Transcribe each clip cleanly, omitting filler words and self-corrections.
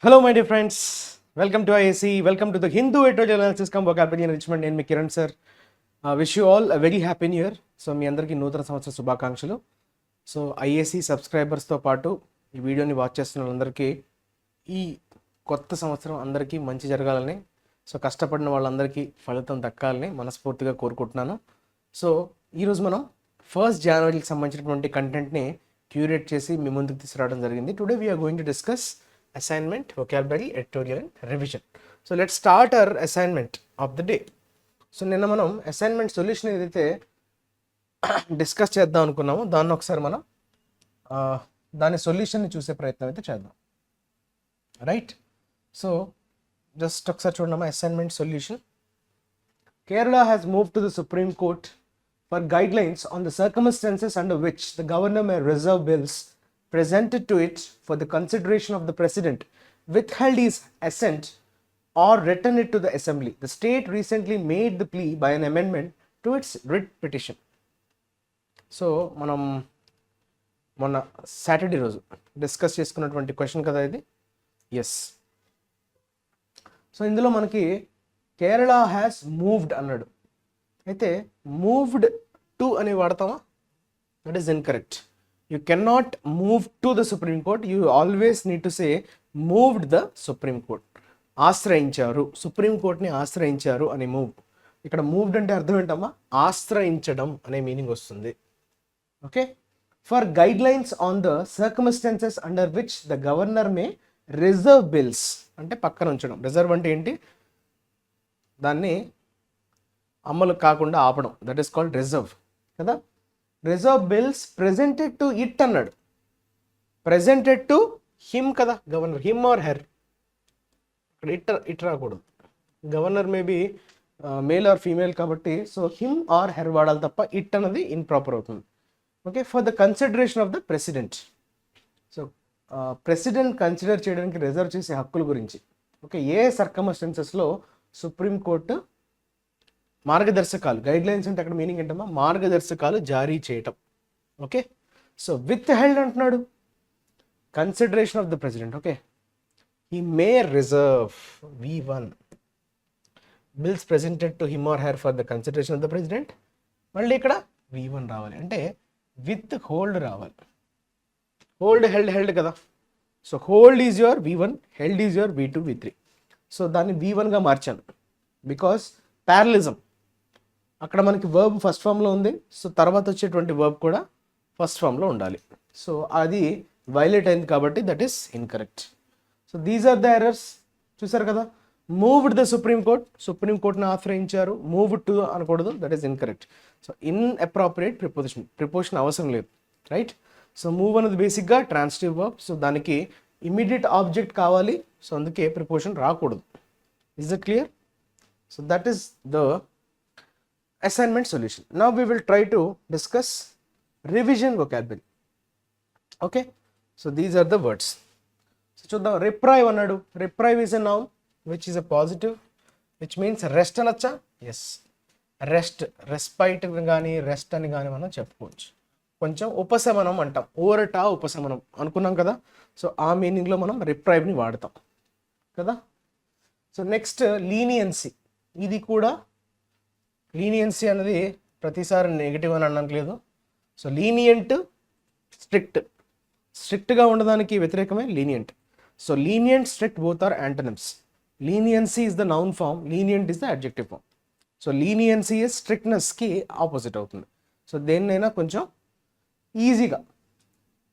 Hello, my dear friends. Welcome to IAC. Welcome to the Hindu Editorial Analysis Come Vocabulary Enrichment. నేను మీ Kiran sir. Wish you all a very happy new year. So మీ అందరికీ నూతన సంవత్సర శుభాకాంక్షలు. So IAC సబ్స్క్రైబర్స్తో పాటు ఈ వీడియోని వాచ్ చేస్తున్న వాళ్ళందరికీ ఈ కొత్త సంవత్సరం అందరికీ మంచి జరగాలని, సో కష్టపడిన వాళ్ళందరికీ ఫలితం దక్కాలని మనస్ఫూర్తిగా కోరుకుంటున్నాను. సో ఈరోజు మనం 1st జనవరికి సంబంధించినటువంటి కంటెంట్ని క్యూరేట్ చేసి మీ ముందుకు తీసుకురావడం జరిగింది. Today we are going to discuss assignment, vocabulary, editorial and revision. So let's start our assignment of the day. So నిన్న మనం అసైన్మెంట్ సొల్యూషన్ ఏదైతే డిస్కస్ చేద్దాం అనుకున్నామో దాన్ని ఒకసారి మనం దాని సొల్యూషన్ని చూసే ప్రయత్నం అయితే చేద్దాం. రైట్, సో జస్ట్ ఒకసారి చూడమ్మా. Assignment solution. Kerala has move to the supreme court for guidelines on the circumstances under which the governor may reserve bills presented to it for the consideration of the president, withheld his assent or return it to the assembly. The state recently made the plea by an amendment to its writ petition. So మనం మొన్న Saturday రోజు discuss చేసుకున్నటువంటి question కదా ఇది. Yes, so ఇందులో మనకి Kerala has moved అన్నాడు. అయితే మూవ్డ్ టు అని వాడతామా? That is incorrect. You cannot move to the Supreme Court. You always need to say moved the Supreme Court. ఆశ్రయించారు, సుప్రీం కోర్ట్ని ఆశ్రయించారు అని మూవ్. ఇక్కడ మూవ్డ్ అంటే అర్థం ఏంటమ్మా? ఆశ్రయించడం అనే మీనింగ్ వస్తుంది. Okay, for guide lines on the circumstances under which the governor May reserve bills అంటే పక్కన ఉంచడం. రిజర్వ్ అంటే ఏంటి? దాన్ని అమలు కాకుండా ఆపడం. దట్ ఈస్ కాల్డ్ రిజర్వ్ కదా. Reserve bills presented to it అన్నాడు. ప్రెజెంటెడ్ టు హిమ్ కదా గవర్నర్, హిమ్ ఆర్ హెర్. ఇక్కడ ఇట్ రాకూడదు. Governor maybe male or female కాబట్టి సో హిమ్ ఆర్ హెర్ వాడాలి తప్ప ఇట్ అన్నది ఇంప్రాపర్ అవుతుంది. Okay, for the consideration of the president. So president consider చేయడానికి రిజర్వ్ చేసే హక్కుల గురించి. ఓకే, ఏ సర్కమ్స్టాన్సెస్లో సుప్రీంకోర్టు మార్గదర్శకాలు, గైడ్ లైన్స్ అంటే అక్కడ మీనింగ్ ఏంటమ్మా? మార్గదర్శకాలు జారీ చేయటం. ఓకే, సో విత్ హెల్డ్ అంటున్నాడు consideration of the president. Okay, he may reserve V1 bills presented to him or her for the consideration of the president. మళ్ళీ ఇక్కడ V1 రావాలి అంటే విత్ హోల్డ్ రావాలి. హోల్డ్ హెల్డ్ హెల్డ్ కదా. So hold is your V1, held is your V2, V3. సో దాన్ని V1గా మార్చాను బికాస్ ప్యారలిజం. అక్కడ మనకి వర్బ్ ఫస్ట్ ఫామ్లో ఉంది, సో తర్వాత వచ్చేటువంటి వర్బ్ కూడా ఫస్ట్ ఫామ్లో ఉండాలి. సో అది వైలేట్ అయింది కాబట్టి that is incorrect. So these are the errors. చూసారు కదా, moved the supreme court, supreme కోర్ట్ని ఆశ్రయించారు. మూవ్డ్ టు అనకూడదు, that is incorrect. So inappropriate preposition అవసరం లేదు. రైట్, సో మూవ్ అనేది బేసిక్గా ట్రాన్సిటివ్ వర్బ్. సో దానికి ఇమీడియట్ ఆబ్జెక్ట్ కావాలి, సో అందుకే ప్రిపోజిషన్ రాకూడదు. Is it clear? So that is the assignment solution. Now we will try to discuss revision vocabulary. Okay, so these are the words. So చూద్దాం. reprieve అన్నాడు. reprieve is a noun which is a positive which means rest అనొచ్చా? yes, rest, respite కానీ rest అని కానీ మనం చెప్పుకోవచ్చు. కొంచెం ఉపశమనం అంటాం, ఊరట ఉపశమనం అనుకున్నాం కదా. సో ఆ మీనింగ్లో మనం repriveని వాడతాం కదా. So next leniency. ఇది కూడా లీనియన్సీ అనేది ప్రతిసారి నెగిటివ్ అని అనట్లేదు. So lenient, strict. స్ట్రిక్ట్గా ఉండడానికి వ్యతిరేకమే lenient. So lenient, strict both are antonyms. Leniency is the noun form, lenient is the adjective form. So leniency is స్ట్రిక్ట్నెస్కి ఆపోజిట్ అవుతుంది. సో దేన్నైనా కొంచెం ఈజీగా,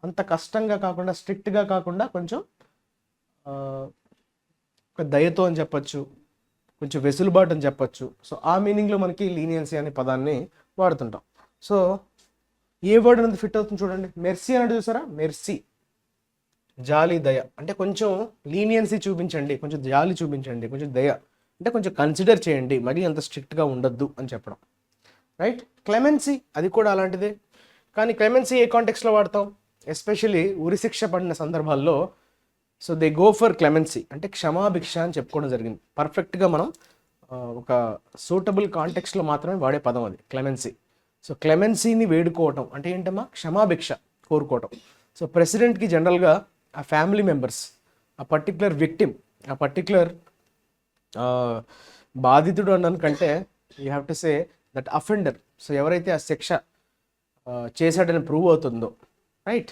అంత కష్టంగా కాకుండా, స్ట్రిక్ట్గా కాకుండా కొంచెం ఒక దయతో అని చెప్పచ్చు, కొంచెం వెసులుబాటు అని చెప్పచ్చు. సో ఆ మీనింగ్లో మనకి లీనియన్సీ అనే పదాన్ని వాడుతుంటాం. సో ఏ వర్డ్ అనేది ఫిట్ అవుతుంది చూడండి. మెర్సీ అనేది చూసారా? మెర్సీ, జాలి, దయ. అంటే కొంచెం లీనియన్సీ చూపించండి, కొంచెం జాలి చూపించండి, కొంచెం దయ అంటే కొంచెం కన్సిడర్ చేయండి, మరీ అంత స్ట్రిక్ట్గా ఉండొద్దు అని చెప్పడం. రైట్, క్లెమెన్సీ అది కూడా అలాంటిదే. కానీ క్లెమెన్సీ ఏ కాంటెక్స్లో వాడతాం? ఎస్పెషలీ ఉరిశిక్ష పడిన సందర్భాల్లో so they go for clemency అంటే క్షమాభిక్ష అని చెప్పుకోవడం జరిగింది. పర్ఫెక్ట్గా మనం ఒక సూటబుల్ కాంటెక్స్లో మాత్రమే వాడే పదం అది క్లెమెన్సీ. సో క్లెమెన్సీని వేడుకోవటం అంటే ఏంటమ్మా? క్షమాభిక్ష కోరుకోవటం. సో ప్రెసిడెంట్కి జనరల్గా ఆ ఫ్యామిలీ మెంబర్స్ ఆ పర్టిక్యులర్ విక్టిమ్, ఆ పర్టిక్యులర్ బాధితుడు అన్నాను కంటే you have to say that offender. So ఎవరైతే ఆ శిక్ష చేశాడని ప్రూవ్ అవుతుందో, right,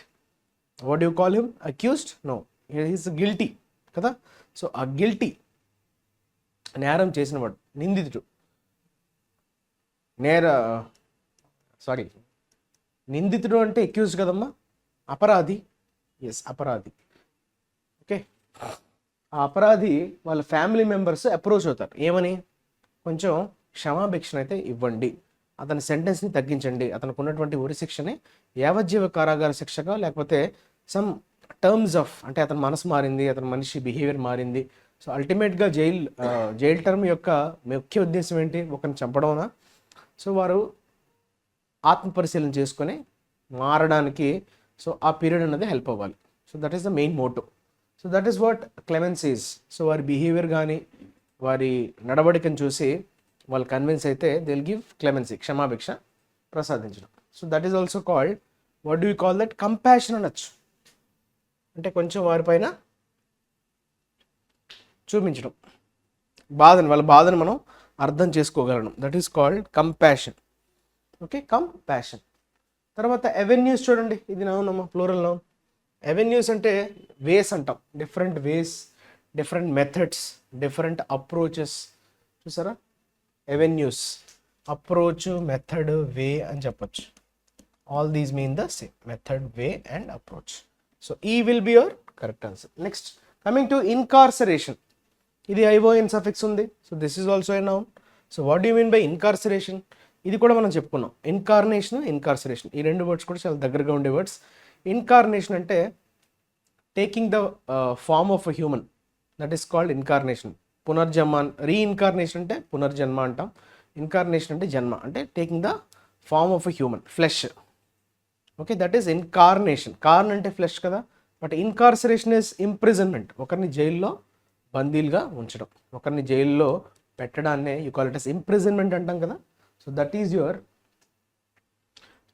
what you call him, accused? No, he's guilty కదా. సో ఆ గిల్టీ, నేరం చేసినవాడు, నిందితుడు, నిందితుడు అంటే అక్యూజ్డ్ కదమ్మా, అపరాధి. ఎస్, అపరాధి. ఓకే, ఆ అపరాధి వాళ్ళ ఫ్యామిలీ మెంబర్స్ అప్రోచ్ అవుతారు, ఏమని, కొంచెం క్షమాభిక్షణ అయితే ఇవ్వండి, అతని సెంటెన్స్ని తగ్గించండి, అతనికి ఉన్నటువంటి ఉరి శిక్షని యావజ్జీవ కారాగార శిక్షగా, లేకపోతే సమ్ టర్మ్స్ ఆఫ్, అంటే అతని మనసు మారింది, అతని మనిషి బిహేవియర్ మారింది. సో అల్టిమేట్గా జైల్ టర్మ్ యొక్క ముఖ్య ఉద్దేశం ఏంటి, ఒకరిని చంపడంనా? సో వారు ఆత్మపరిశీలన చేసుకొని మారడానికి, సో ఆ పీరియడ్ అనేది హెల్ప్ అవ్వాలి. So that is the main motto. So that is what clemency is. So వారి బిహేవియర్ కానీ వారి నడవడికను చూసి వాళ్ళు కన్విన్స్ అయితే దే విల్ గివ్ క్లెమెన్సీ, క్షమాభిక్ష ప్రసాదించడం. So that is also called, what do you call that, compassion అనొచ్చు. అంటే కొంచెం వారిపైన చూపించడం, వాళ్ళ బాధను మనం అర్థం చేసుకోగలడం. That is called compassion. Okay, compassion. తర్వాత అవెన్యూస్ చూడండి, ఇది నౌన్, ప్లూరల్ నౌన్. అవెన్యూస్ అంటే వేస్ అంటాం, different ways, different methods, different approaches. చూసారా, అవెన్యూస్, అప్రోచ్, మెథడ్, వే అని చెప్పచ్చు. All these mean the same, method, way and approach. So ఈ will be your correct answer. Next coming to incarceration, ఇది ION suffix ఉంది. So this is also a noun. So what you mean by incarceration? ఇది కూడా మనం చెప్పుకున్నాం, incarnation, ఇన్కార్సరేషన్, ఈ రెండు words కూడా చాలా దగ్గరగా ఉండే వర్డ్స్. ఇన్కార్నేషన్ అంటే taking the form of a human, that is called incarnation. పునర్జన్మ, రీఇన్కార్నేషన్ అంటే పునర్జన్మ అంటాం, ఇన్కార్నేషన్ అంటే జన్మ, అంటే taking the form of a human, flesh. Okay, that is incarnation. Carn అంటే ఫ్లెష్ కదా, బట్ ఇన్కార్సరేషన్ ఇస్ ఇంప్రిజన్మెంట్, ఒకరిని జైల్లో బందీలుగా ఉంచడం, ఒకరిని జైల్లో పెట్టడాన్నే you call it as imprisonment అంటాం కదా. So that is your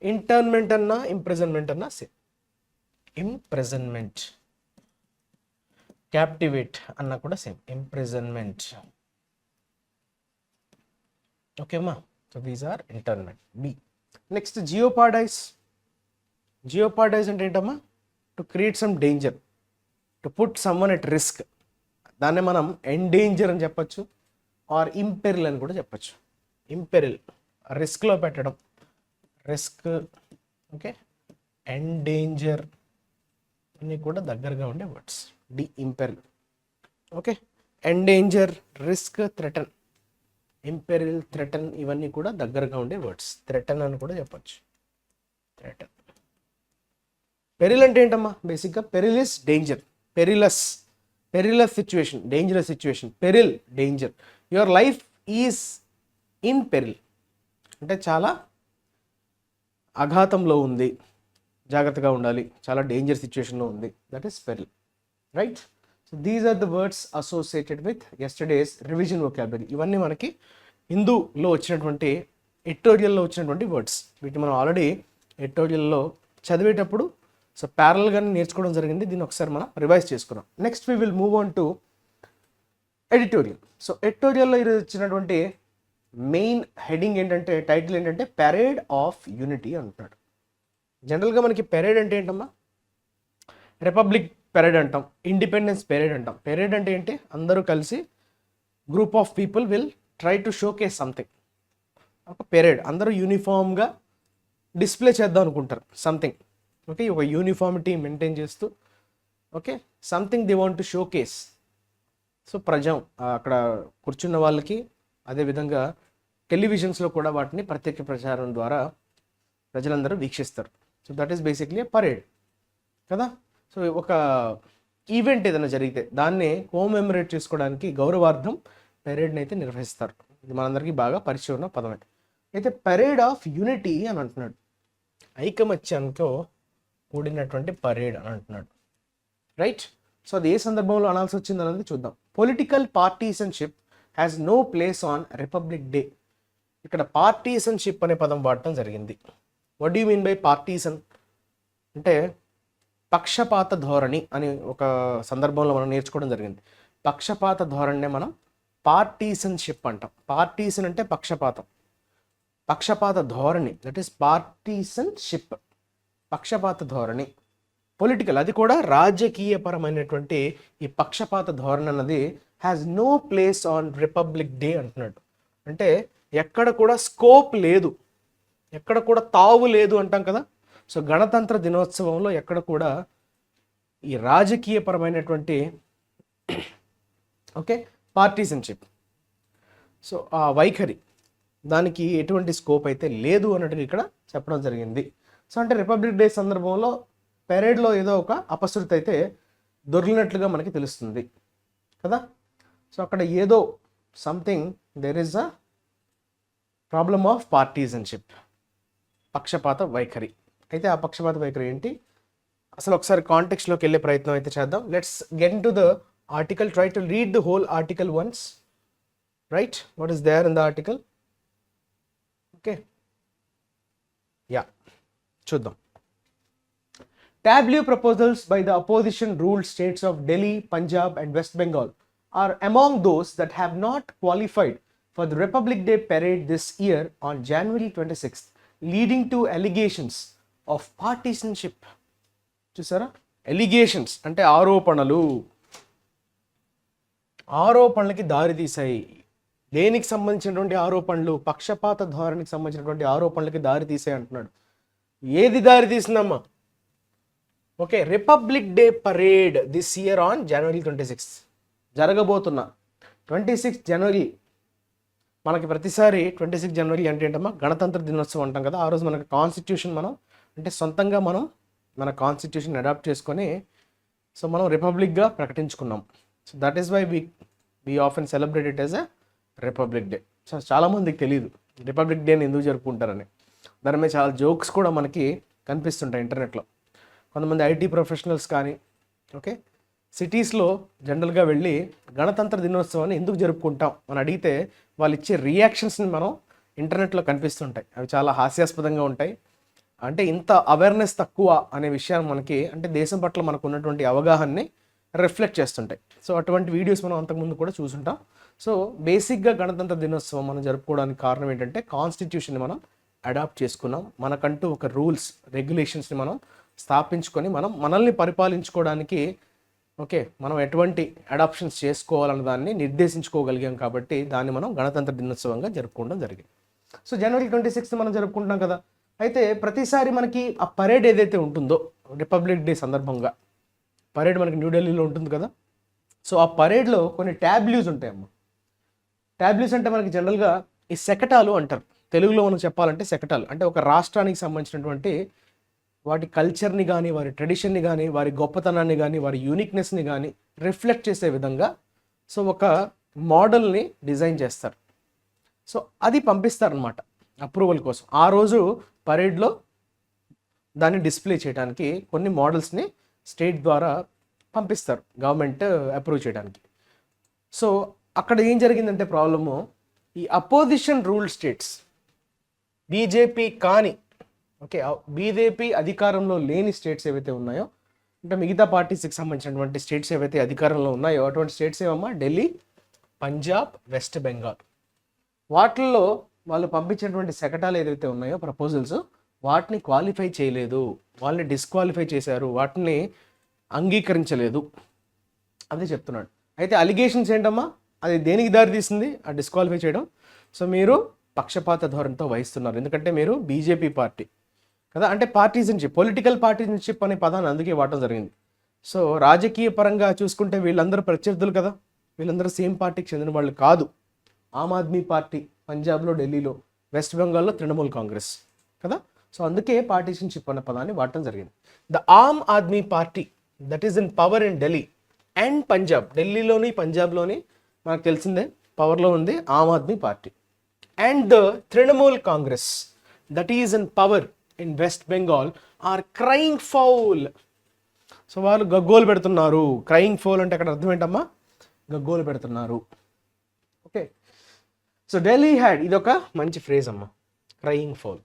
internment అన్నా ఇంప్రిజన్మెంట్ అన్నా సేమ్. ఇంప్రిజన్మెంట్, క్యాప్టివేట్ అన్నా కూడా సేమ్, ఇంప్రిజన్మెంట్. ఓకే అమ్మా, so these are internment, B. Next jeopardize. Jeopardize అంటే ఏంటమ్మా, to create some danger, to put someone at risk. దాన్నే మనం ఎండేంజర్ అని చెప్పచ్చు, ఆర్ ఇంపెరిల్ అని కూడా చెప్పచ్చు. ఇంపెరిల్, రిస్క్లో పెట్టడం, రిస్క్. ఓకే, ఎండేంజర్ అన్నీ కూడా దగ్గరగా ఉండే words, D imperil. Okay, endanger, risk, threaten, imperil, threaten, ఇవన్నీ కూడా దగ్గరగా ఉండే వర్డ్స్. థ్రెటన్ అని కూడా చెప్పచ్చు, థ్రెటన్. పెరిల్ అంటే ఏంటమ్మా, బేసిక్గా peril is danger, perilous situation, dangerous situation, peril, danger. Your life is in peril అంటే చాలా అఘాతంలో ఉంది, జాగ్రత్తగా ఉండాలి, చాలా డేంజర్ సిచ్యువేషన్లో ఉంది, that is peril, right. So these are the words associated with yesterday's revision vocabulary. ఇవన్నీ మనకి హిందూలో వచ్చినటువంటి, ఎడిటోరియల్లో వచ్చినటువంటి వర్డ్స్. వీటిని మనం ఆల్రెడీ ఎడిటోరియల్లో చదివేటప్పుడు సో ప్యారల్గానే నేర్చుకోవడం జరిగింది. దీన్ని ఒకసారి మనం రివైజ్ చేసుకున్నాం. Next we will move on to editorial. So ఎడిటోరియల్లో ఇది వచ్చినటువంటి మెయిన్ హెడింగ్ ఏంటంటే, టైటిల్ ఏంటంటే పెరేడ్ ఆఫ్ యూనిటీ అంటున్నాడు. జనరల్గా మనకి పెరేడ్ అంటే ఏంటమ్మా, రిపబ్లిక్ పెరేడ్ అంటాం, ఇండిపెండెన్స్ పెరేడ్ అంటాం. పెరేడ్ అంటే ఏంటి, అందరూ కలిసి group of people will try to showcase something. ఒక పెరేడ్, అందరూ యూనిఫామ్గా డిస్ప్లే చేద్దాం అనుకుంటారు సంథింగ్. ఓకే, ఒక యూనిఫామిటీ మెయింటైన్ చేస్తూ, okay, something they want to showcase. So అక్కడ కూర్చున్న వాళ్ళకి, అదేవిధంగా టెలివిజన్స్లో కూడా వాటిని ప్రత్యక్ష ప్రచారం ద్వారా ప్రజలందరూ వీక్షిస్తారు. So that is basically parade కదా. సో ఒక ఈవెంట్ ఏదైనా జరిగితే దాన్ని కోమెమరేట్ చేసుకోవడానికి గౌరవార్థం పెరేడ్ని అయితే నిర్వహిస్తారు. ఇది మనందరికీ బాగా పరిచయం ఉన్న పదమే. అయితే పరేడ్ ఆఫ్ యూనిటీ అని అంటున్నాడు, ఐకమత్యంతో కూడినటువంటి పరేడ్ అని అంటున్నాడు, రైట్. సో అది ఏ సందర్భంలో అనాల్సి వచ్చింది అనేది చూద్దాం. Political partisanship has no place on republic day. ఇక్కడ పార్టీసన్షిప్ అనే పదం వాడటం జరిగింది. What do you mean by partisan అంటే పక్షపాత ధోరణి అని ఒక సందర్భంలో మనం నేర్చుకోవడం జరిగింది. పక్షపాత ధోరణినే మనం పార్టీసన్షిప్ అంటాం. పార్టీసన్ అంటే పక్షపాతం, పక్షపాత ధోరణి దట్ ఈస్ పార్టీసన్షిప్, పక్షపాత ధోరణి. పొలిటికల్, అది కూడా రాజకీయపరమైనటువంటి ఈ పక్షపాత ధోరణి అన్నది has no place on republic day అంటున్నాడు. అంటే ఎక్కడ కూడా స్కోప్ లేదు, ఎక్కడ కూడా తావు లేదు అంటాం కదా. సో గణతంత్ర దినోత్సవంలో ఎక్కడ కూడా ఈ రాజకీయపరమైనటువంటి ఓకే పార్టీసన్షిప్, సో ఆ వైఖరి దానికి ఎటువంటి స్కోప్ అయితే లేదు అన్నట్టుగా ఇక్కడ చెప్పడం జరిగింది. సో అంటే రిపబ్లిక్ డే సందర్భంలో పెరేడ్లో ఏదో ఒక అపశృతి అయితే దొరికినట్లుగా మనకి తెలుస్తుంది కదా. సో అక్కడ ఏదో something there is a problem of partisanship, పక్షపాత వైఖరి. అయితే ఆ పక్షపాత వైఖరి ఏంటి అసలు ఒకసారి కాంటెక్స్ట్లోకి వెళ్ళే ప్రయత్నం అయితే చేద్దాం. Let's get into the article, try to read the whole article once, right? What is there in the article? Okay, yeah చూద్దాం. Tableau proposals by the opposition-ruled states of Delhi, Punjab and West Bengal are among those that have not qualified for the Republic Day parade this year on January 26th, leading to allegations of partisanship. చూసారా, allegations అంటే ఆరోపణలు, ఆరోపణలకి దారితీసాయి. దేనికి సంబంధించినటువంటి ఆరోపణలు? పక్షపాత ధోరణికి సంబంధించినటువంటి ఆరోపణలకి దారితీసాయి అంటున్నాడు. ఏది దారితీసిందమ్మా? Okay, republic day parade this year on January 26 జరగబోతున్న 26 జనవరి. మనకి ప్రతిసారి 26 జనవరి అంటే ఏంటమ్మా, గణతంత్ర దినోత్సవం అంటాం కదా. ఆ రోజు మనకి కాన్స్టిట్యూషన్ మనం అంటే సొంతంగా మనం మన కాన్స్టిట్యూషన్ అడాప్ట్ చేసుకొని సో మనం రిపబ్లిక్గా ప్రకటించుకున్నాం. So that is why we often celebrate it as a republic day. So చాలామందికి తెలియదు రిపబ్లిక్ డేని ఎందుకు జరుపుకుంటారని. దాని మీద చాలా జోక్స్ కూడా మనకి కనిపిస్తుంటాయి ఇంటర్నెట్లో. కొంతమంది ఐటీ ప్రొఫెషనల్స్ కానీ ఓకే సిటీస్లో జనరల్గా వెళ్ళి గణతంత్ర దినోత్సవాన్ని ఎందుకు జరుపుకుంటాం అని అడిగితే వాళ్ళు ఇచ్చే రియాక్షన్స్ని మనం ఇంటర్నెట్లో కనిపిస్తుంటాయి. అవి చాలా హాస్యాస్పదంగా ఉంటాయి. అంటే ఇంత అవేర్నెస్ తక్కువ అనే విషయాన్ని మనకి అంటే దేశం పట్ల మనకు ఉన్నటువంటి అవగాహనని రిఫ్లెక్ట్ చేస్తుంటాయి. సో అటువంటి వీడియోస్ మనం అంతకుముందు కూడా చూసుంటాం. సో బేసిక్గా గణతంత్ర దినోత్సవం మనం జరుపుకోవడానికి కారణం ఏంటంటే కాన్స్టిట్యూషన్ని మనం అడాప్ట్ చేసుకున్నాం. మనకంటూ ఒక రూల్స్ రెగ్యులేషన్స్ని మనం స్థాపించుకొని మనల్ని పరిపాలించుకోవడానికి ఓకే మనం ఎటువంటి అడాప్షన్స్ చేసుకోవాలన్న దాన్ని నిర్దేశించుకోగలిగాం. కాబట్టి దాన్ని మనం గణతంత్ర దినోత్సవంగా జరుపుకోవడం జరిగింది. సో జనవరి 26 మనం జరుపుకుంటున్నాం కదా. అయితే ప్రతిసారి మనకి ఆ పరేడ్ ఏదైతే ఉంటుందో రిపబ్లిక్ డే సందర్భంగా పరేడ్ మనకి న్యూఢిల్లీలో ఉంటుంది కదా. సో ఆ పరేడ్లో కొన్ని ట్యాబ్లూస్ ఉంటాయమ్మ. ట్యాబ్లూస్ అంటే మనకి జనరల్గా ఈ శకటాలు అంటారు. తెలుగులో మనం చెప్పాలంటే శకటాలు అంటే ఒక రాష్ట్రానికి సంబంధించినటువంటి వాటి కల్చర్ని కానీ వారి ట్రెడిషన్ని కానీ వారి గొప్పతనాన్ని కానీ వారి యూనిక్నెస్ని కానీ రిఫ్లెక్ట్ చేసే విధంగా సో ఒక మోడల్ని డిజైన్ చేస్తారు. సో అది పంపిస్తారనమాట అప్రూవల్ కోసం. ఆ రోజు పరేడ్లో దాన్ని డిస్ప్లే చేయడానికి కొన్ని మోడల్స్ని స్టేట్ ద్వారా పంపిస్తారు గవర్నమెంట్ అప్రూవ్ చేయడానికి. సో అక్కడ ఏం జరిగిందంటే ప్రాబ్లము, ఈ అపోజిషన్ రూల్ స్టేట్స్ బీజేపీ కానీ ఓకే బీజేపీ అధికారంలో లేని స్టేట్స్ ఏవైతే ఉన్నాయో అంటే మిగతా పార్టీస్కి సంబంధించినటువంటి స్టేట్స్ ఏవైతే అధికారంలో ఉన్నాయో అటువంటి స్టేట్స్ ఏమమ్మా ఢిల్లీ, పంజాబ్, వెస్ట్ బెంగాల్. వాటిల్లో వాళ్ళు పంపించినటువంటి శకటాలు ఏదైతే ఉన్నాయో ప్రపోజల్స్ వాటిని క్వాలిఫై చేయలేదు, వాళ్ళని డిస్క్వాలిఫై చేశారు, వాటిని అంగీకరించలేదు అదే చెప్తున్నాడు. అయితే అలిగేషన్స్ ఏంటమ్మా, అది దేనికి దారి తీసింది ఆ డిస్క్వాలిఫై చేయడం? సో మీరు పక్షపాత ధోరణితో వహిస్తున్నారు, ఎందుకంటే మీరు బీజేపీ పార్టీ కదా. అంటే పార్టీసన్షిప్, పొలిటికల్ పార్టీసన్షిప్ అనే పదాన్ని అందుకే వాడటం జరిగింది. సో రాజకీయ పరంగా చూసుకుంటే వీళ్ళందరూ ప్రత్యర్థులు కదా, వీళ్ళందరూ సేమ్ పార్టీకి చెందిన వాళ్ళు కాదు. ఆమ్ ఆద్మీ పార్టీ పంజాబ్లో, ఢిల్లీలో, వెస్ట్ బెంగాల్లో తృణమూల్ కాంగ్రెస్ కదా. సో అందుకే పార్టీషన్షిప్ అన్న పదాన్ని వాడటం జరిగింది. The Aam Aadmi party that is in power in Delhi and Punjab, ఢిల్లీలోని పంజాబ్లోని మనకు తెలిసిందే పవర్లో ఉంది Aam Aadmi party. And the Trinamool Congress that is in power in West Bengal are crying foul. So వాళ్ళు గగ్గోలు పెడుతున్నారు. క్రైయింగ్ ఫౌల్ అంటే అక్కడ అర్థం ఏంటమ్మా, గగ్గోలు పెడుతున్నారు. ఓకే, సో ఢిల్లీ హ్యాడ్, ఇది ఒక మంచి ఫ్రేజ్ అమ్మా, క్రైయింగ్ ఫౌల్,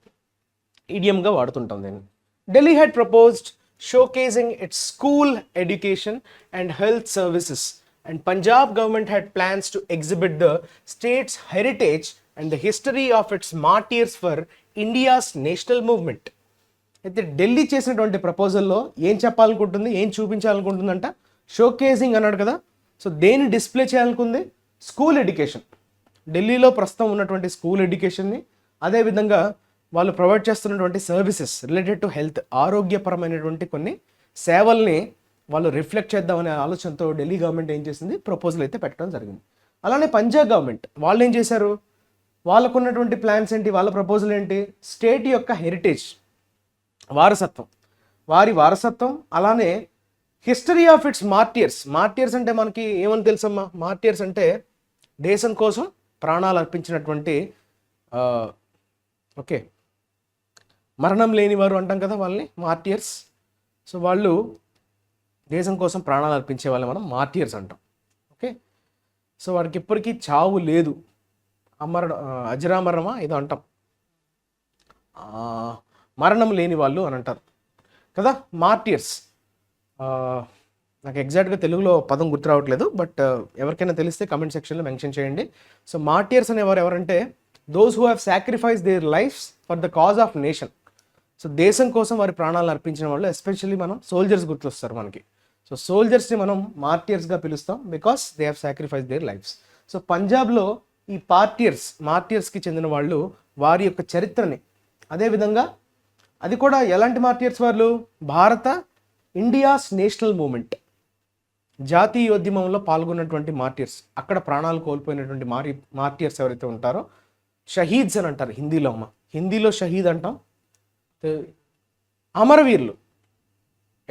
ఈడియంగా వాడుతుంటాం దీన్ని. Delhi had proposed showcasing its school education and health services. And Punjab government had plans to exhibit the state's heritage and the history of its martyrs for India's national movement. అయితే ఢిల్లీ చేసినటువంటి ప్రపోజల్లో ఏం చెప్పాలనుకుంటుంది, ఏం చూపించాలనుకుంటుందంట? Showcasing అన్నాడు కదా. So దేన్ని display చేయాలనుకుంది? School education. ఢిల్లీలో ప్రస్తుతం ఉన్నటువంటి స్కూల్ ఎడ్యుకేషన్ని, అదేవిధంగా వాళ్ళు ప్రొవైడ్ చేస్తున్నటువంటి సర్వీసెస్ రిలేటెడ్ టు హెల్త్, ఆరోగ్యపరమైనటువంటి కొన్ని సేవల్ని వాళ్ళు రిఫ్లెక్ట్ చేద్దామనే ఆలోచనతో ఢిల్లీ గవర్నమెంట్ ఏం చేసింది, ప్రపోజల్ అయితే పెట్టడం జరిగింది. అలానే పంజాబ్ గవర్నమెంట్ వాళ్ళు ఏం చేశారు, వాళ్ళకు ఉన్నటువంటి ప్లాన్స్ ఏంటి, వాళ్ళ ప్రపోజల్ ఏంటి, స్టేట్ యొక్క హెరిటేజ్, వారసత్వం, వారి వారసత్వం, అలానే history of it's martyrs. Martyrs అంటే మనకి ఏమని తెలుసమ్మా? మార్టియర్స్ అంటే దేశం కోసం ప్రాణాలు అర్పించినటువంటి ఓకే మరణం లేని వారు అంటాం కదా వాళ్ళని, మార్టియర్స్. సో వాళ్ళు దేశం కోసం ప్రాణాలు అర్పించే వాళ్ళని మనం మార్టియర్స్ అంటాం. ఓకే, సో వాడికి ఇప్పటికీ చావు లేదు, అజరామరణమా ఏదో అంటాం, మరణం లేని వాళ్ళు అని అంటారు కదా, మార్టియర్స్. నాకు ఎగ్జాక్ట్గా తెలుగులో పదం గుర్తు రావట్లేదు, బట్ ఎవరికైనా తెలిస్తే కమెంట్ సెక్షన్లో మెన్షన్ చేయండి. సో మార్టియర్స్ అనేవారు ఎవరంటే those who have sacrifice there lifes for the cause of nation. So దేశం కోసం వారి ప్రాణాలను అర్పించిన వాళ్ళు, ఎస్పెషల్లీ మనం సోల్జర్స్ గుర్తొస్తారు మనకి. సో సోల్జర్స్ని మనం మార్టియర్స్గా పిలుస్తాం because they have sacrifice there lifes. So పంజాబ్లో ఈ మార్టియర్స్కి చెందిన వాళ్ళు వారి యొక్క చరిత్రని, అదేవిధంగా అది కూడా ఎలాంటి మార్టియర్స్ వాళ్ళు, ఇండియాస్ నేషనల్ మూమెంట్, జాతీయోద్యమంలో పాల్గొన్నటువంటి మార్టియర్స్, అక్కడ ప్రాణాలు కోల్పోయినటువంటి మార్టియర్స్ ఎవరైతే ఉంటారో షహీద్స్ అని అంటారు హిందీలో. హిందీలో షహీద్ అంటాం, అమరవీరులు,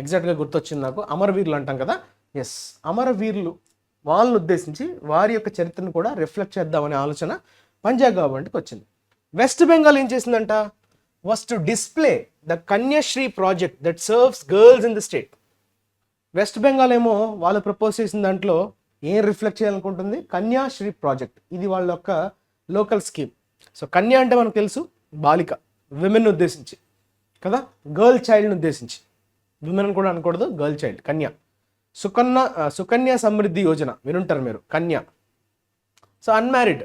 ఎగ్జాక్ట్గా గుర్తొచ్చింది నాకు, అమరవీరులు అంటాం కదా. ఎస్, అమరవీరులు, వాళ్ళని ఉద్దేశించి వారి యొక్క చరిత్రను కూడా రిఫ్లెక్ట్ చేద్దామనే ఆలోచన పంజాబ్ గవర్నమెంట్కి వచ్చింది. వెస్ట్ బెంగాల్ ఏం చేసిందంట, was to display the Kanyashree project that serves girls in the state. West Bengal ఏమో వాళ్ళు ప్రపోజ్ చేసిన దాంట్లో ఏం రిఫ్లెక్ట్ చేయాలనుకుంటుంది, కన్యాశ్రీ ప్రాజెక్ట్. ఇది వాళ్ళ యొక్క లోకల్ స్కీమ్. సో కన్యా అంటే మనకు తెలుసు బాలిక, విమెన్ ఉద్దేశించి కదా, గర్ల్ చైల్డ్ని ఉద్దేశించి, విమెన్ కూడా అనకూడదు, గర్ల్ చైల్డ్, కన్యా. సుకన్య సమృద్ధి యోజన వినుంటారు మీరు, కన్యా. సో అన్మ్యారీడ్,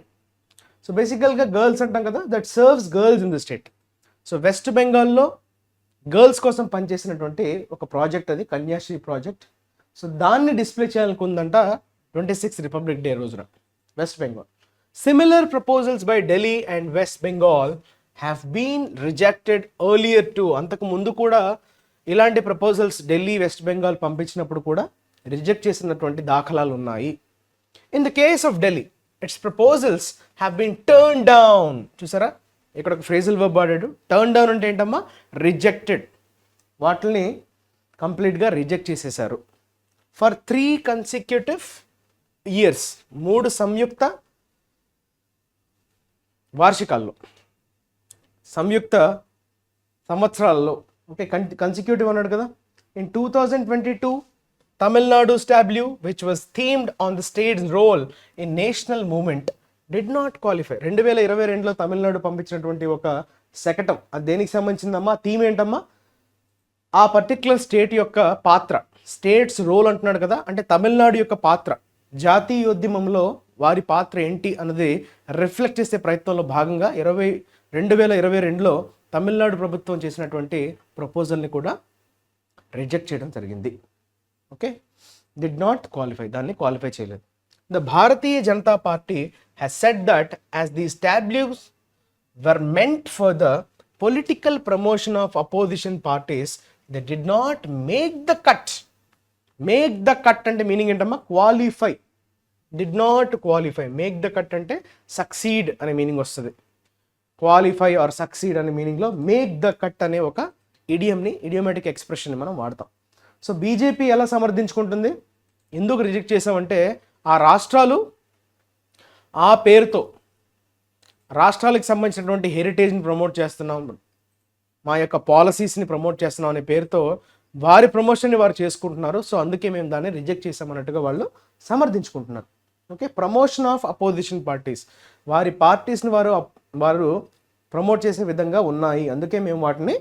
సో బేసికల్గా గర్ల్స్ అంటాం కదా, that serves girls in the state. So West బెంగాల్లో గర్ల్స్ కోసం పనిచేసినటువంటి ఒక ప్రాజెక్ట్ అది కన్యాశ్రీ ప్రాజెక్ట్. సో దాన్ని డిస్ప్లే చేయాలనుకుందంట 26 రిపబ్లిక్ డే రోజున West Bengal. Similar proposals by Delhi and West Bengal have been rejected earlier too. అంతకు ముందు కూడా ఇలాంటి ప్రపోజల్స్ ఢిల్లీ, వెస్ట్ బెంగాల్ పంపించినప్పుడు కూడా రిజెక్ట్ చేసినటువంటి దాఖలాలు ఉన్నాయి. In the case of Delhi, its proposals have been turn down. చూసారా, ఇక్కడ ఒక ఫ్రేజల్ వర్బ్ వాడాడు. టర్న్ డౌన్ అంటే ఏంటమ్మా, రిజెక్టెడ్, వాటిని కంప్లీట్గా రిజెక్ట్ చేసేశారు. ఫర్ 3 కన్సిక్యూటివ్ ఇయర్స్, 3 సంయుక్త వార్షికాల్లో, సంయుక్త సంవత్సరాల్లో. ఓకే, కన్సిక్యూటివ్ అన్నాడు కదా. ఇన్ 2022 తమిళనాడు's tableau, which was themed on the state's role in national movement, did not qualify. 2022లో తమిళనాడు పంపించినటువంటి ఒక శకటం, అది దేనికి సంబంధించిందమ్మా, థీమ్ ఏంటమ్మా, ఆ పర్టిక్యులర్ స్టేట్ యొక్క పాత్ర, స్టేట్స్ రోల్ అంటున్నాడు కదా, అంటే తమిళనాడు యొక్క పాత్ర, జాతీయోద్యమంలో వారి పాత్ర ఏంటి అన్నది రిఫ్లెక్ట్ చేసే ప్రయత్నంలో భాగంగా 2022లో తమిళనాడు ప్రభుత్వం చేసినటువంటి ప్రపోజల్ని కూడా రిజెక్ట్ చేయడం జరిగింది. ఓకే, డిడ్ నాట్ క్వాలిఫై, దాన్ని క్వాలిఫై చేయలేదు. The Bharatiya Janata Party has said that as these tableaus were meant for the political promotion of opposition parties, they did not make the cut. Make the cut అంటే meaning ఏంటమ్మా, qualify. Did not qualify. Make the cut అంటే succeed అనే meaning వస్తుంది. Qualify are succeed అనే మీనింగ్లో make the cut అనే ఒక idiomatic ఎక్స్ప్రెషన్ని మనం వాడతాం. సో బీజేపీ ఎలా సమర్థించుకుంటుంది, ఎందుకు రిజెక్ట్ చేసామంటే, ఆ రాష్ట్రాలు ఆ పేరుతో రాష్ట్రాలకు సంబంధించినటువంటి హెరిటేజ్ని ప్రమోట్ చేస్తున్నాం, మా యొక్క పాలసీస్ని ప్రమోట్ చేస్తున్నాం అనే పేరుతో వారి ప్రమోషన్ని వారు చేసుకుంటున్నారు. సో అందుకే మేము దాన్ని రిజెక్ట్ చేసామన్నట్టుగా వాళ్ళు సమర్థించుకుంటున్నారు. Okay, promotion of opposition parties, వారి పార్టీస్ని వారు ప్రమోట్ చేసే విధంగా ఉన్నాయి, అందుకే మేము వాటిని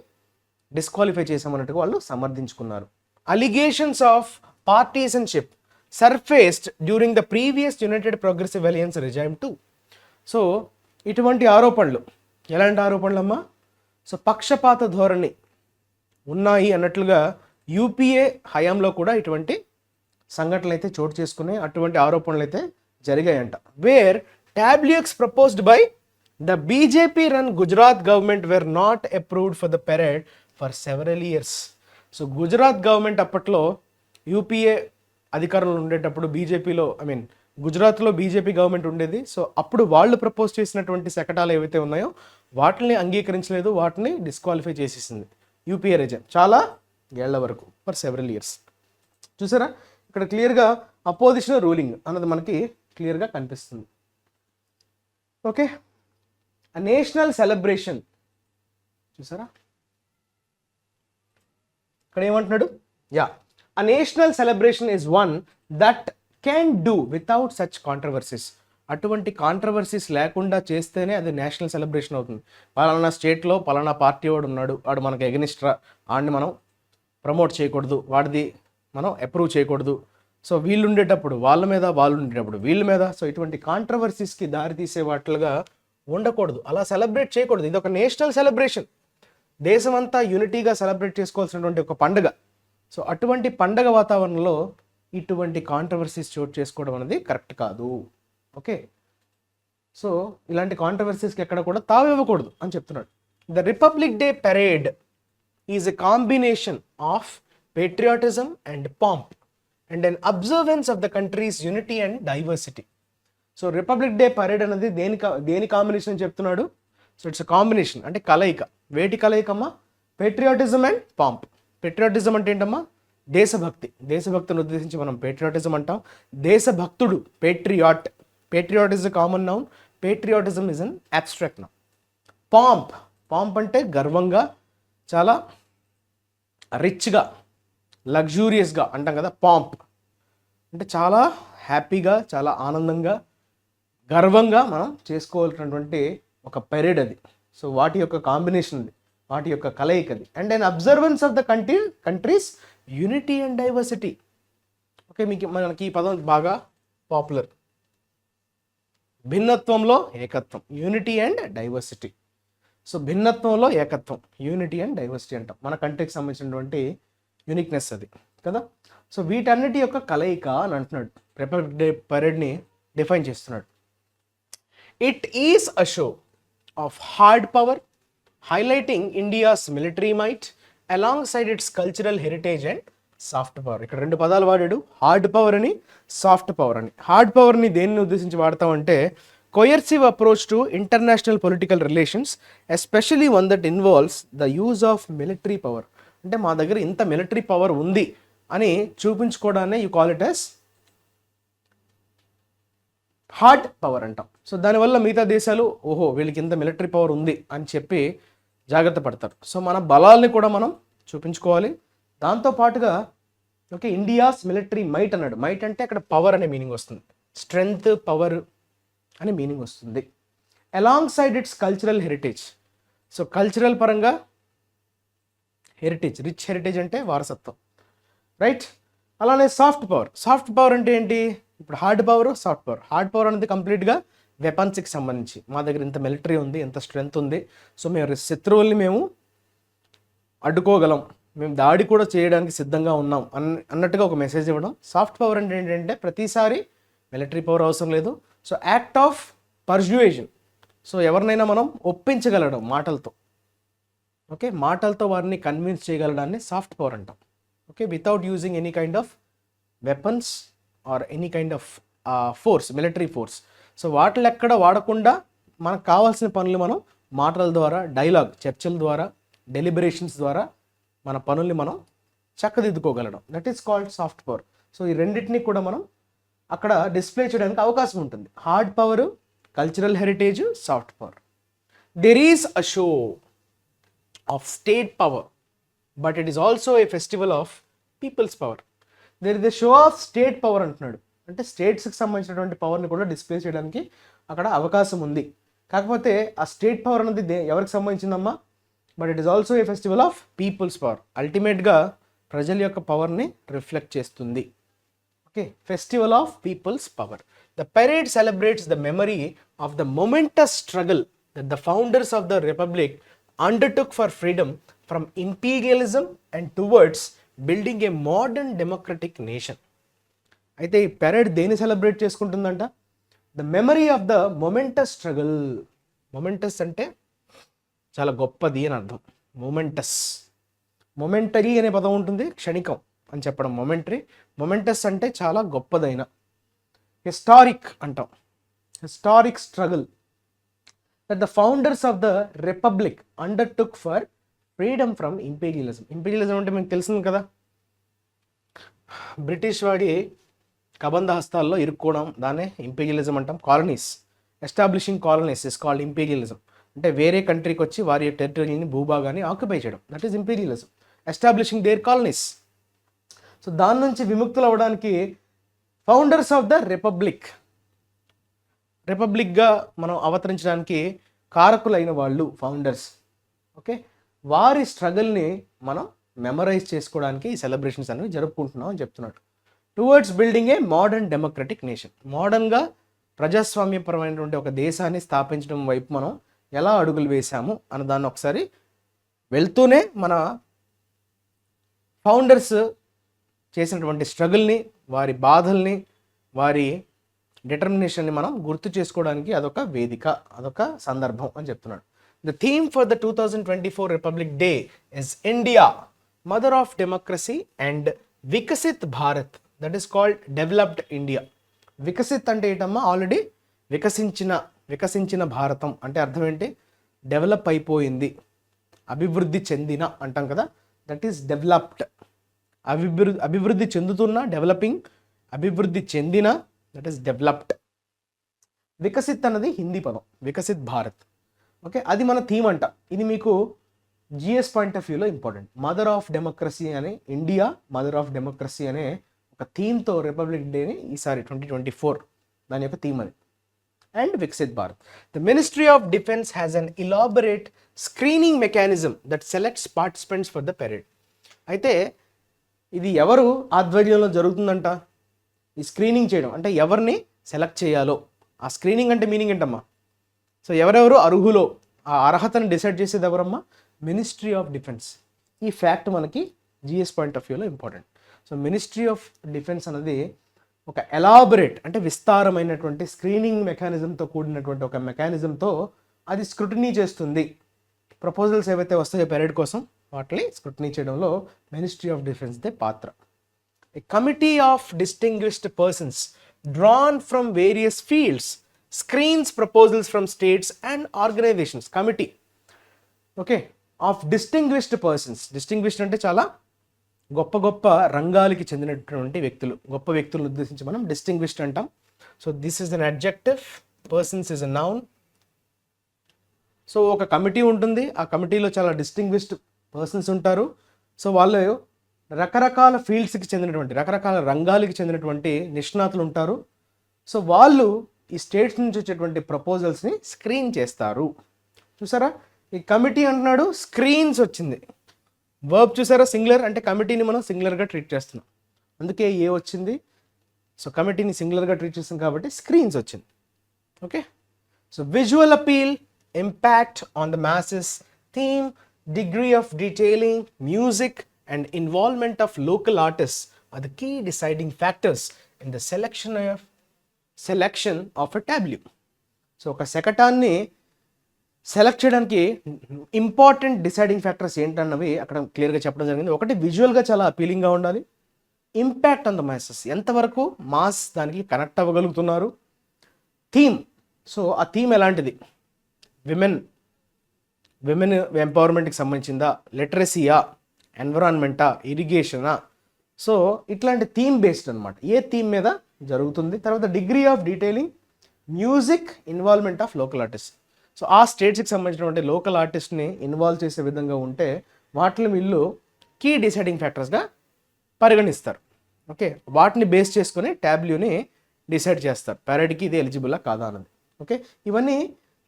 డిస్క్వాలిఫై చేసామన్నట్టుగా వాళ్ళు సమర్థించుకున్నారు. Allegations of partisanship surfaced during the previous united progressive alliance regime 2. So ఇటువంటి ఆరోపణలు, ఎలాంటి ఆరోపణలు అమ్మా? సో పక్షపాత ధోరణి ఉన్నాయి అన్నట్లుగా యూపీఏ హయాంలో కూడా ఇటువంటి సంఘటనలు అయితే చోటు చేసుకున్నాయి, అటువంటి ఆరోపణలు అయితే జరిగాయంట. Were tableaux proposed by the BJP run Gujarat government were not approved for the parade for several years. So Gujarat government అప్పట్లో యూపీఏ అధికారంలో ఉండేటప్పుడు గుజరాత్లో బీజేపీ గవర్నమెంట్ ఉండేది. సో అప్పుడు వాళ్ళు ప్రపోజ్ చేసినటువంటి శకటాలు ఏవైతే ఉన్నాయో వాటిని అంగీకరించలేదు, వాటిని డిస్క్వాలిఫై చేసేసింది యూపీఏ రీజన్ చాలా ఏళ్ల వరకు, ఫర్ సెవరల్ ఇయర్స్. చూసారా, ఇక్కడ క్లియర్గా అపోజిషన్ రూలింగ్ అన్నది మనకి క్లియర్గా కనిపిస్తుంది. ఓకే, నేషనల్ సెలబ్రేషన్ చూసారా, ఇక్కడ ఏమంటున్నాడు? a national celebration is one that can do without such controversies. అటువంటి కాంట్రవర్సీస్ లేకుండా చేస్తేనే అది నేషనల్ సెలబ్రేషన్ అవుతుంది. పలానా స్టేట్లో పలానా పార్టీ వాడు ఉన్నాడు, వాడు మనకు ఎగనిస్ట్రా, వాడిని మనం ప్రమోట్ చేయకూడదు, వాడిది మనం అప్రూవ్ చేయకూడదు. సో వీళ్ళు ఉండేటప్పుడు వాళ్ళ మీద, వాళ్ళు ఉండేటప్పుడు వీళ్ళ మీద, సో ఇటువంటి కాంట్రవర్సీస్కి దారితీసే వాటిలుగా ఉండకూడదు, అలా సెలబ్రేట్ చేయకూడదు. ఇది ఒక నేషనల్ సెలబ్రేషన్, దేశమంతా యూనిటీగా సెలబ్రేట్ చేసుకోవాల్సినటువంటి ఒక పండుగ. సో అటువంటి పండగ వాతావరణంలో ఇటువంటి కాంట్రవర్సీస్ చోటు చేసుకోవడం అనేది కరెక్ట్ కాదు. ఓకే, సో ఇలాంటి కాంట్రవర్సీస్కి ఎక్కడ కూడా తావివ్వకూడదు అని చెప్తున్నాడు. The republic day parade is a combination of patriotism and pomp and an observance of the countries unity and diversity. So republic day parade అనేది దేని కాంబినేషన్ అని చెప్తున్నాడు? సో ఇట్స్ అ కాంబినేషన్, అంటే కలయిక. వేటి కలయికమ్మా? Patriotism and pomp. పేట్రియాటిజం అంటే ఏంటమ్మా? దేశభక్తి. దేశభక్తిని ఉద్దేశించి మనం పేట్రియాటిజం అంటాం. దేశభక్తుడు patriot. Patriot is a common noun, patriotism is an abstract noun. Pomp, pomp అంటే గర్వంగా, చాలా రిచ్గా, లగ్జూరియస్గా అంటాం కదా. పాంప్ అంటే చాలా హ్యాపీగా, చాలా ఆనందంగా, గర్వంగా మనం చేసుకోవాల్సినటువంటి ఒక పెరేడ్ అది. సో వాటి యొక్క కాంబినేషన్ అది, వాటి యొక్క కలయిక అది. And and observance of the countries unity and diversity. Okay, మనకి ఈ పదం బాగా పాపులర్. భిన్నత్వంలో ఏకత్వం, యూనిటీ అండ్ డైవర్సిటీ. సో భిన్నత్వంలో ఏకత్వం, యూనిటీ అండ్ డైవర్సిటీ అంటాం. మన కంట్రీకి సంబంధించినటువంటి యూనిక్నెస్ అది కదా. సో వీటన్నిటి యొక్క కలయిక అని అంటున్నాడు. రిపబ్లిక్ డే పరేడ్ని డిఫైన్ చేస్తున్నాడు. It is a show of hard power highlighting India's military might along it's cultural heritage and soft power. ఇక్కడ రెండు పదాలు వాడాడు, హార్డ్ పవర్ అని, సాఫ్ట్ పవర్ అని. హార్డ్ పవర్ని దేన్ని ఉద్దేశించి వాడతామంటే coercive approach to international political relations, especially one that involves the use of military power. అంటే మా దగ్గర ఇంత మిలిటరీ పవర్ ఉంది అని చూపించుకోవడాన్ని you call it as hard power అంటాం. సో దానివల్ల మిగతా దేశాలు ఓహో వీళ్ళకి ఇంత మిలిటరీ పవర్ ఉంది అని చెప్పి జాగ్రత్త పడతారు. సో మన బలాల్ని కూడా మనం చూపించుకోవాలి. దాంతోపాటుగా ఓకే, ఇండియాస్ మిలిటరీ మైట్ అన్నాడు. మైట్ అంటే అక్కడ పవర్ అనే మీనింగ్ వస్తుంది, స్ట్రెంగ్త్, పవర్ అనే మీనింగ్ వస్తుంది. Along side it's cultural heritage. So cultural పరంగా హెరిటేజ్, రిచ్ హెరిటేజ్ అంటే వారసత్వం, రైట్. అలానే సాఫ్ట్ పవర్. సాఫ్ట్ పవర్ అంటే ఏంటి? ఇప్పుడు hard power, soft power. Hard power అనేది కంప్లీట్గా వెపన్స్కి సంబంధించి, మా దగ్గర ఇంత మిలిటరీ ఉంది, ఇంత స్ట్రెంగ్త్ ఉంది, సో మేము శత్రువుల్ని మేము అడ్డుకోగలం, మేము దాడి కూడా చేయడానికి సిద్ధంగా ఉన్నాం అన్నట్టుగా ఒక మెసేజ్ ఇవ్వడం. సాఫ్ట్ పవర్ అంటే ఏంటంటే ప్రతిసారి మిలిటరీ పవర్ అవసరం లేదు. So act of persuasion. So ఎవరినైనా మనం ఒప్పించగలడం మాటలతో. ఓకే, మాటలతో వారిని కన్విన్స్ చేయగలడాన్ని సాఫ్ట్ పవర్ అంటాం. Okay, without using any kind of weapons or any kind of force, military force. So వాటిని ఎక్కడ వాడకుండా మనకు కావాల్సిన పనులు మనం మాటల ద్వారా, డైలాగ్, చర్చల ద్వారా, డెలిబరేషన్స్ ద్వారా మన పనుల్ని మనం చక్కదిద్దుకోగలడం. That is called soft power. So ఈ రెండింటినీ కూడా మనం అక్కడ డిస్ప్లే చేయడానికి అవకాశం ఉంటుంది. Hard power, cultural heritage, soft power. There is a show of state power but it is also a festival of people's power. There is the show of state power అంటున్నాడు. అంటే స్టేట్స్కి సంబంధించినటువంటి పవర్ని కూడా డిస్ప్లే చేయడానికి అక్కడ అవకాశం ఉంది. కాకపోతే ఆ స్టేట్ పవర్ అనేది ఎవరికి సంబంధించిందమ్మా? But it is also a festival of people's power. అల్టిమేట్గా ప్రజల యొక్క పవర్ని రిఫ్లెక్ట్ చేస్తుంది. Okay, festival of people's power. The parade celebrates the memory of the momentous struggle that the founders of the republic undertook for freedom from imperialism and towards building a modern democratic nation. అయితే ఈ parade దేని celebrate చేసుకుంటుందంట? The memory of the momentous struggle. Momentous అంటే చాలా గొప్పది అని అర్థం. Momentary అనే పదం ఉంటుంది, క్షణికం అని చెప్పడం మొమెంటరీ. మొమెంటస్ అంటే చాలా గొప్పదైన. హిస్టారిక్ అంటాం, historic struggle that the founders of the republic undertook for freedom from imperialism. Imperialism అంటే మీకు తెలిసింది కదా, బ్రిటిష్ వాడి కబంధ హస్తాల్లో ఇరుక్కోవడం, దాన్నే ఇంపీరియలిజం అంటాం. Colonies, establishing colonies is called imperialism. అంటే వేరే కంట్రీకి వచ్చి వారి టెరిటరీని, భూభాగాన్ని ఆక్యుపై చేయడం, that is imperialism. Establishing their colonies. So దాని నుంచి విముక్తులు అవ్వడానికి ఫౌండర్స్ ఆఫ్ ద రిపబ్లిక్గా మనం అవతరించడానికి కారకులైన వాళ్ళు ఫౌండర్స్. ఓకే, వారి స్ట్రగుల్ని మనం మెమరైజ్ చేసుకోవడానికి ఈ సెలబ్రేషన్స్ అనేవి జరుపుకుంటున్నాం అని చెప్తున్నాడు. Towards building a modern democratic nation. మోడర్న్గా ప్రజాస్వామ్యపరమైనటువంటి ఒక దేశాన్ని స్థాపించడం వైపు మనం ఎలా అడుగులు వేశాము అన్న దాన్ని ఒకసారి వెళ్తూనే మన ఫౌండర్స్ చేసినటువంటి స్ట్రగుల్ని, వారి బాధల్ని, వారి డిటర్మినేషన్ని మనం గుర్తు చేసుకోవడానికి అదొక వేదిక, అదొక సందర్భం అని చెప్తున్నాడు. The theme for the 2024 republic day is India, mother of democracy and Viksit Bharat. That is called developed India. Viksit అంటే ఏంటమ్మా? ఆల్రెడీ వికసించిన భారతం అంటే అర్థం ఏంటి? డెవలప్ అయిపోయింది, అభివృద్ధి చెందిన అంటాం కదా, దట్ ఈస్ డెవలప్డ్. అభివృద్ధి చెందుతున్న, డెవలపింగ్, అభివృద్ధి చెందిన, దట్ ఈస్ డెవలప్డ్. వికసిత్ అన్నది హిందీ పదం, వికసిత్ భారత్. ఓకే, అది మన థీమ్ అంట. ఇది మీకు జిఎస్ పాయింట్ ఆఫ్ వ్యూలో ఇంపార్టెంట్. మదర్ ఆఫ్ డెమోక్రసీ అనే, ఇండియా మదర్ ఆఫ్ డెమోక్రసీ అనే ఒక థీమ్తో రిపబ్లిక్ డేని ఈసారి 2024 దాని యొక్క థీమ్ అది. And Viksit Bharat. The ministry of defence has an elaborate screening mechanism that selects participants for the parade. అయితే ఇది ఎవరు ఆధ్వర్యంలో జరుగుతుందంట? ఈ స్క్రీనింగ్ చేయడం అంటే ఎవరిని సెలెక్ట్ చేయాలో, ఆ స్క్రీనింగ్ అంటే మీనింగ్ ఏంటమ్మా? సో ఎవరెవరు అర్హులో ఆ అర్హతను డిసైడ్ చేసేది ఎవరమ్మా? Ministry of defence. ఈ ఫ్యాక్ట్ మనకి జిఎస్ పాయింట్ ఆఫ్ వ్యూలో important. So ministry of defence అనేది ఒక ఎలాబరేట్ అంటే విస్తారమైనటువంటి స్క్రీనింగ్ మెకానిజంతో కూడినటువంటి ఒక మెకానిజంతో అది స్క్రూటినీ చేస్తుంది. ప్రపోజల్స్ ఏవైతే వస్తాయో పెరేడ్ కోసం వాటిని స్క్రూటినీ చేయడంలో మినిస్ట్రీ ఆఫ్ డిఫెన్స్దే పాత్ర. A committee of distinguished persons drawn from various fields screens proposals from states and organizations. Committee, okay, of distinguished persons. Distinguished అంటే చాలా గొప్ప గొప్ప రంగాలకి చెందినటువంటి వ్యక్తులు, గొప్ప వ్యక్తులను ఉద్దేశించి మనం డిస్టింగ్విష్డ్ అంటాం. So this is an adjective, persons is a noun. So ఒక కమిటీ ఉంటుంది, ఆ కమిటీలో చాలా డిస్టింగ్విష్డ్ పర్సన్స్ ఉంటారు. సో వాళ్ళు రకరకాల ఫీల్డ్స్కి చెందినటువంటి, రకరకాల రంగాలకి చెందినటువంటి నిష్ణాతులు ఉంటారు. సో వాళ్ళు ఈ స్టేట్స్ నుంచి వచ్చేటువంటి ప్రపోజల్స్ని స్క్రీన్ చేస్తారు. చూసారా, ఈ కమిటీ అంటున్నాడు, స్క్రీన్స్ వచ్చింది. వర్బ్ చూసారా, సింగులర్ అంటే కమిటీని మనం సింగులర్గా ట్రీట్ చేస్తున్నాం, అందుకే ఏ వచ్చింది. సో కమిటీని సింగులర్గా ట్రీట్ చేస్తాం కాబట్టి స్క్రీన్స్ వచ్చింది. Okay, so visual appeal, impact on the masses, theme, degree of detailing, music and involvement of local artists are the key deciding factors in the selection of a tableau. So ఒక శకటాన్ని select చేయడానికి important deciding factors ఏంటన్నవి అక్కడ క్లియర్గా చెప్పడం జరిగింది. ఒకటి, విజువల్గా చాలా అపీలింగ్గా ఉండాలి. Impact on the masses, ఎంతవరకు మాస్ దానికి కనెక్ట్ అవ్వగలుగుతున్నారు. థీమ్, సో ఆ థీమ్ ఎలాంటిది? విమెన్ ఎంపవర్మెంట్కి సంబంధించిందా, లిటరసీయా, ఎన్విరాన్మెంటా, ఇరిగేషనా? సో ఇట్లాంటి థీమ్ బేస్డ్ అనమాట, ఏ థీమ్ మీద జరుగుతుంది. తర్వాత degree of detailing, music, involvement of local artist. So ఆ స్టేట్స్కి సంబంధించినటువంటి లోకల్ ఆర్టిస్ట్ని ఇన్వాల్వ్ చేసే విధంగా ఉంటే వాటిని వీళ్ళు కీ డిసైడింగ్ ఫ్యాక్టర్స్గా పరిగణిస్తారు. ఓకే, వాటిని బేస్ చేసుకొని ట్యాబ్ల్యూని డిసైడ్ చేస్తారు, పెరేడ్కి ఇది ఎలిజిబుల్లా కాదా అన్నది. ఓకే, ఇవన్నీ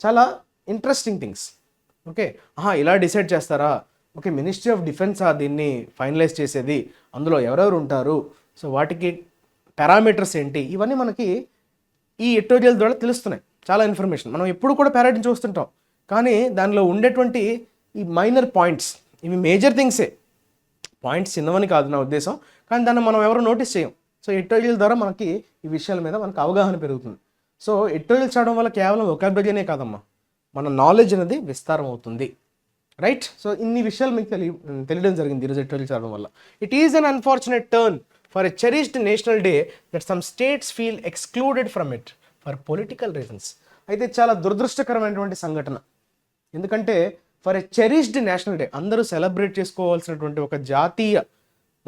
చాలా ఇంట్రెస్టింగ్ థింగ్స్. ఓకే, ఇలా డిసైడ్ చేస్తారా, ఓకే మినిస్ట్రీ ఆఫ్ డిఫెన్స్ దీన్ని ఫైనలైజ్ చేసేది, అందులో ఎవరెవరు ఉంటారు, సో వాటికి పారామీటర్స్ ఏంటి, ఇవన్నీ మనకి ఈ ఎడిటోరియల్ ద్వారా తెలుస్తున్నాయి. చాలా ఇన్ఫర్మేషన్ మనం ఎప్పుడు కూడా పారాడిని చూస్తుంటాం, కానీ దానిలో ఉండేటువంటి ఈ మైనర్ పాయింట్స్ ఇవి మేజర్ థింగ్సే, పాయింట్స్ చిన్నవని కాదు నా ఉద్దేశం, కానీ దాన్ని మనం ఎవరు నోటీస్ చేయం. సో ఎడిటోరియల్ ద్వారా మనకి ఈ విషయాల మీద మనకు అవగాహన పెరుగుతుంది. సో ఎడిటోరియల్ చదవడం వల్ల కేవలం వొకాబులరీనే కాదమ్మా, మన నాలెడ్జ్ అనేది విస్తారం అవుతుంది. రైట్, సో ఇన్ని విషయాలు మీకు తెలియడం జరిగింది ఈరోజు ఎడిటోరియల్ చదవడం వల్ల. It is an unfortunate turn for a cherished national day that some states feel excluded from it for political reasons. అయితే చాలా దురదృష్టకరమైనటువంటి సంఘటన, ఎందుకంటే for a cherished national day, అందరూ సెలబ్రేట్ చేసుకోవాల్సినటువంటి ఒక జాతీయ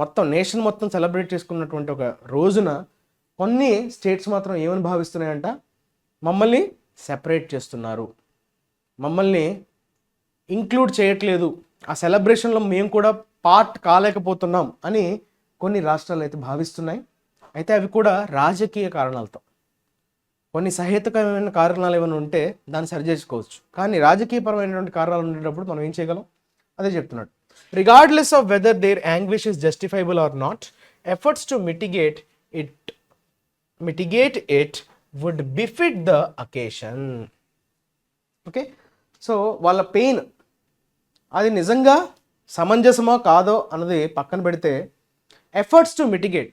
మొత్తం నేషన్ మొత్తం సెలబ్రేట్ చేసుకున్నటువంటి ఒక రోజున కొన్ని స్టేట్స్ మాత్రం ఏమని భావిస్తున్నాయంట, మమ్మల్ని సెపరేట్ చేస్తున్నారు, మమ్మల్ని ఇంక్లూడ్ చేయట్లేదు, ఆ సెలబ్రేషన్లో మేము కూడా పార్ట్ కాలేకపోతున్నాం అని కొన్ని రాష్ట్రాలు అయితే భావిస్తున్నాయి. అయితే అవి కూడా రాజకీయ కారణాలతో, కొన్ని సహేతుకమైన కారణాలు ఏమైనా ఉంటే దాన్ని సరిచేసుకోవచ్చు, కానీ రాజకీయపరమైనటువంటి కారణాలు ఉండేటప్పుడు మనం ఏం చేయగలం, అదే చెప్తున్నాడు. Regardless of whether their anguish is justifiable or not, efforts to mitigate it would befit the occasion. Okay, so వాళ్ళ పెయిన్ అది నిజంగా సమంజసమో కాదో అన్నది పక్కన పెడితే, ఎఫర్ట్స్ టు మిటిగేట్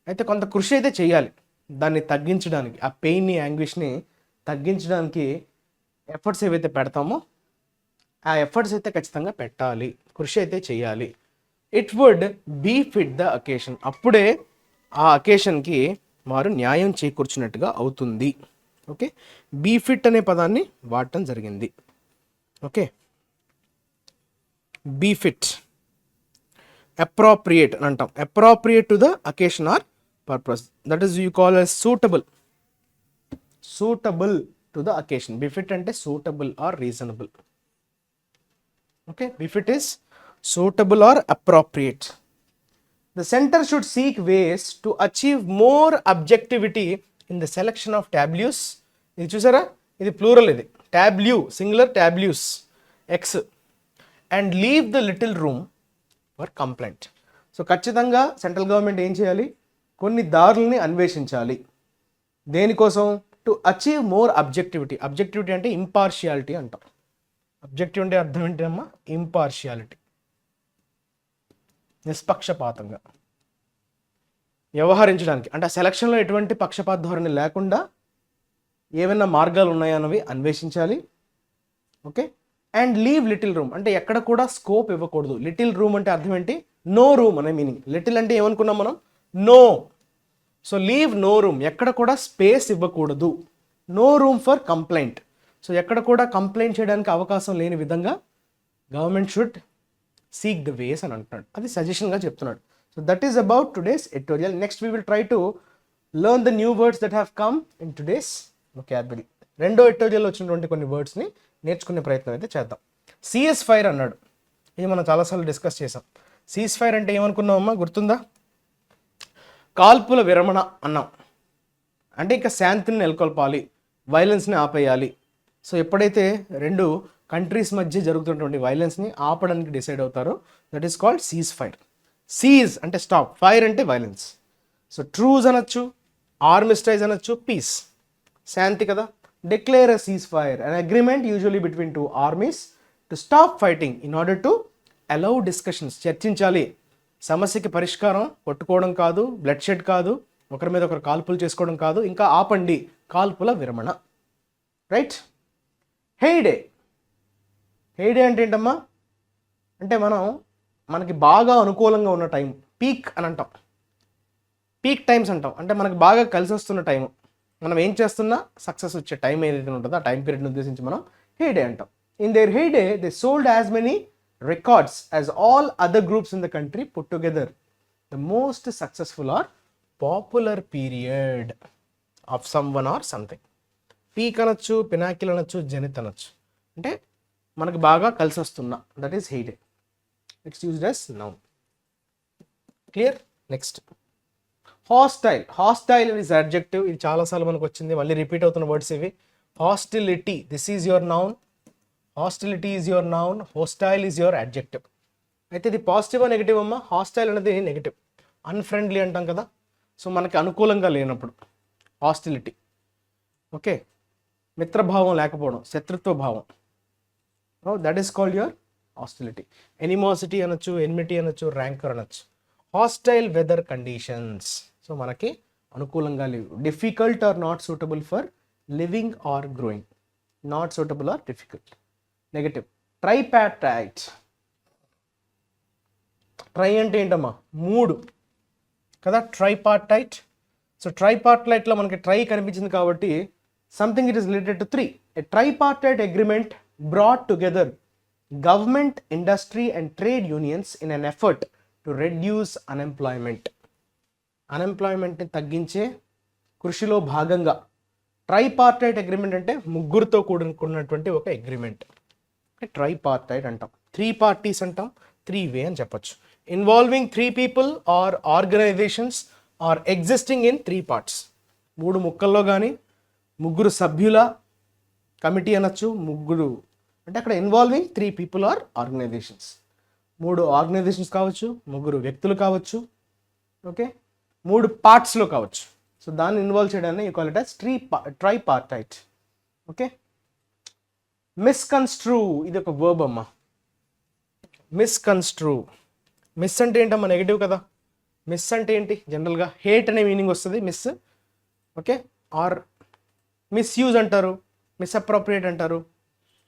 అయితే కొంత కృషి అయితే చేయాలి దాన్ని తగ్గించడానికి, ఆ పెయిన్ని యాంగ్విష్ని తగ్గించడానికి ఎఫర్ట్స్ ఏవైతే పెడతామో ఆ ఎఫర్ట్స్ అయితే ఖచ్చితంగా పెట్టాలి, కృషి అయితే చేయాలి. It would be fit the occasion, అప్పుడే ఆ అకేషన్కి వారు న్యాయం చేకూర్చినట్టుగా అవుతుంది. ఓకే, బీ ఫిట్ అనే పదాన్ని వాడటం జరిగింది. ఓకే, బీ ఫిట్, అప్రోప్రియేట్ అని అంటాం, appropriate to the occasion or purpose, that is you call as suitable to the occasion. Befit ante suitable or reasonable. Okay, befit is suitable or appropriate. The center should seek ways to achieve more objectivity in the selection of tableaus. ఇది చూసారా, ఇది plural, ఇది tableau singular, tableaus x, and leave the little room for complaint. So ఖచ్చితంగా central government ఏం చేయాలి, కొన్ని దారుల్ని అన్వేషించాలి, దేనికోసం, to achieve more objectivity. Objectivity అంటే ఇంపార్షియాలిటీ అంటాం. అబ్జెక్టివ్ అంటే అర్థం ఏంటమ్మా, ఇంపార్షియాలిటీ, నిష్పక్షపాతంగా వ్యవహరించడానికి, అంటే ఆ సెలక్షన్లో ఎటువంటి పక్షపాత ధోరణి లేకుండా ఏమైనా మార్గాలు ఉన్నాయన్నవి అన్వేషించాలి. Okay, and leave little room అంటే ఎక్కడ కూడా స్కోప్ ఇవ్వకూడదు. లిటిల్ రూమ్ అంటే అర్థం ఏంటి, నో రూమ్ అనే మీనింగ్. లిటిల్ అంటే ఏమనుకున్నాం మనం, no, so leave no room, ఎక్కడ కూడా స్పేస్ ఇవ్వకూడదు. No room for complaint, so ఎక్కడ కూడా కంప్లైంట్ చేయడానికి అవకాశం లేని విధంగా government should seek the ways అని అంటున్నాడు, అది సజెషన్గా చెప్తున్నాడు. So that is about today's editorial. Next we will try to learn the new words that have come in today's vocabulary. రెండో ఎడిటోరియల్ వచ్చినటువంటి కొన్ని వర్డ్స్ని నేర్చుకునే ప్రయత్నం అయితే చేద్దాం. సిఎస్ ఫైర్ అన్నాడు, ఇది మనం చాలాసార్లు డిస్కస్ చేసాం. సీజ్ ఫైర్ అంటే ఏమనుకున్నామమ్మా, గుర్తుందా, కాల్పుల విరమణ అన్నాం, అంటే ఇంకా శాంతిని నెలకొల్పాలి, వైలెన్స్ని ఆపేయాలి. సో ఎప్పుడైతే రెండు కంట్రీస్ మధ్య జరుగుతున్నటువంటి వైలెన్స్ని ఆపడానికి డిసైడ్ అవుతారో that is called cease fire. Cease అంటే స్టాప్, ఫైర్ అంటే వైలెన్స్. సో ట్రూజ్ అనొచ్చు, ఆర్మిస్టైజ్ అనొచ్చు, పీస్ శాంతి కదా. Declare a cease fire, an agreement usually between two armies to stop fighting in order to allow discussions. చర్చించాలి, సమస్యకి పరిష్కారం కొట్టుకోవడం కాదు, బ్లడ్ షెడ్ కాదు, ఒకరి మీద ఒకరు కాల్పులు చేసుకోవడం కాదు, ఇంకా ఆపండి, కాల్పుల విరమణ. రైట్. హెయిడే, హెయిడే అంటే ఏంటమ్మా, అంటే మనకి బాగా అనుకూలంగా ఉన్న టైం, పీక్ అని అంటాం, పీక్ టైమ్స్ అంటాం, అంటే మనకి బాగా కలిసి వస్తున్న టైం, మనం ఏం చేస్తున్నా సక్సెస్ వచ్చే టైం ఏదైతే ఉంటుందో ఆ టైం పీరియడ్ని ఉద్దేశించి మనం హెయిడే అంటాం. In their heyday they sold as many records as all other groups in the country put together. The most successful or popular period of someone or something. Peak అనొచ్చు, pinnacle అనొచ్చు, zenith అనొచ్చు, అంటే మనకు బాగా కలిసి వస్తున్నా, that is heyday. It's used as noun. Clear. Next hostile. Hostile is adjective, ఇది చాలాసార్లు మనకు వచ్చింది, మళ్ళీ రిపీట్ అవుతున్న వర్డ్స్ ఇవి. Hostility, this is your noun. Hostility is your noun, hostile is your adjective. అయితే ఇది పాజిటివ్ నెగిటివ్ అమ్మా? హాస్టైల్ అనేది నెగిటివ్, అన్ఫ్రెండ్లీ అంటాం కదా, సో మనకి అనుకూలంగా లేనప్పుడు హాస్టిలిటీ. ఓకే, మిత్రభావం లేకపోవడం, శత్రుత్వ భావం, that is called your hostility. Animosity అనొచ్చు, ఎన్మిటీ అనొచ్చు, ర్యాంకర్ అనొచ్చు. హాస్టైల్ వెదర్ కండిషన్స్, సో మనకి అనుకూలంగా లేవు. Difficult or not suitable for living or growing, not suitable or difficult, negative. Tripartite, tri అంటే ఏంటమ్మా? 3 కదా, ట్రైపార్టైట్. సో ట్రైపార్టైట్లో మనకి ట్రై కనిపించింది కాబట్టి something it is related to 3. A tripartite agreement brought together government, industry and trade unions in an effort to reduce unemployment. అన్ఎంప్లాయ్మెంట్ని తగ్గించే కృషిలో భాగంగా ట్రైపార్టైట్ అగ్రిమెంట్ అంటే ముగ్గురితో కూడుకున్నటువంటి ఒక అగ్రిమెంట్, ట్రైపార్టైట్ అంటాం. 3 parties అంటాం, 3 way అని చెప్పొచ్చు. Involving 3 people or organizations or existing in 3 parts. 3 ముక్కల్లో కానీ, ముగ్గురు సభ్యుల కమిటీ అనొచ్చు, ముగ్గురు అంటే అక్కడ involving 3 people or organizations. 3 organizations కావచ్చు, ముగ్గురు వ్యక్తులు కావచ్చు, ఓకే, 3 partsలో కావచ్చు. సో దాన్ని ఇన్వాల్వ్ చేయడాన్ని you call it as tripartite. Okay, misconstrue, ఇది ఒక వర్బ్ అమ్మా. మిస్కన్స్ట్రూ, మిస్ అంటే ఏంటమ్మా? నెగిటివ్ కదా. మిస్ అంటే ఏంటి? జనరల్గా హేట్ అనే మీనింగ్ వస్తుంది మిస్, ఓకే, ఆర్ మిస్యూజ్ అంటారు, మిస్అప్రోప్రియేట్ అంటారు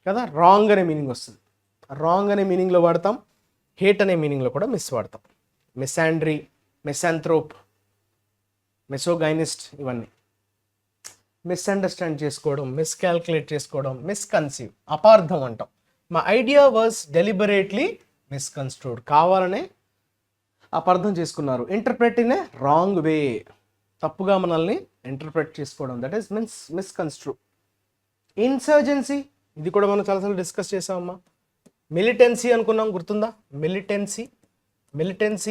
కదా, రాంగ్ అనే మీనింగ్ వస్తుంది. రాంగ్ అనే మీనింగ్లో వాడతాం, హేట్ అనే మీనింగ్లో కూడా మిస్ వాడతాం. మిసాండ్రీ, మిసాంథ్రోప్, మిసోగైనిస్ట్, ఇవన్నీ. మిస్అండర్స్టాండ్ చేసుకోవడం, మిస్కాల్కులేట్ చేసుకోవడం, మిస్కన్సీవ్, అపార్థం అంటాం. మా ఐడియా వాజ్ డెలిబరేట్లీ మిస్కన్స్ట్రూడ్, కావాలనే అపార్థం చేసుకున్నారు. Interpret in a wrong way, తప్పుగా మనల్ని ఇంటర్ప్రెట్ చేసుకోవడం, దట్ ఈస్ మిస్కన్స్ట్రూ. ఇన్సర్జెన్సీ, ఇది కూడా మనం చాలాసార్లు డిస్కస్ చేసామమ్మా. మిలిటెన్సీ అనుకున్నాం, గుర్తుందా? Militancy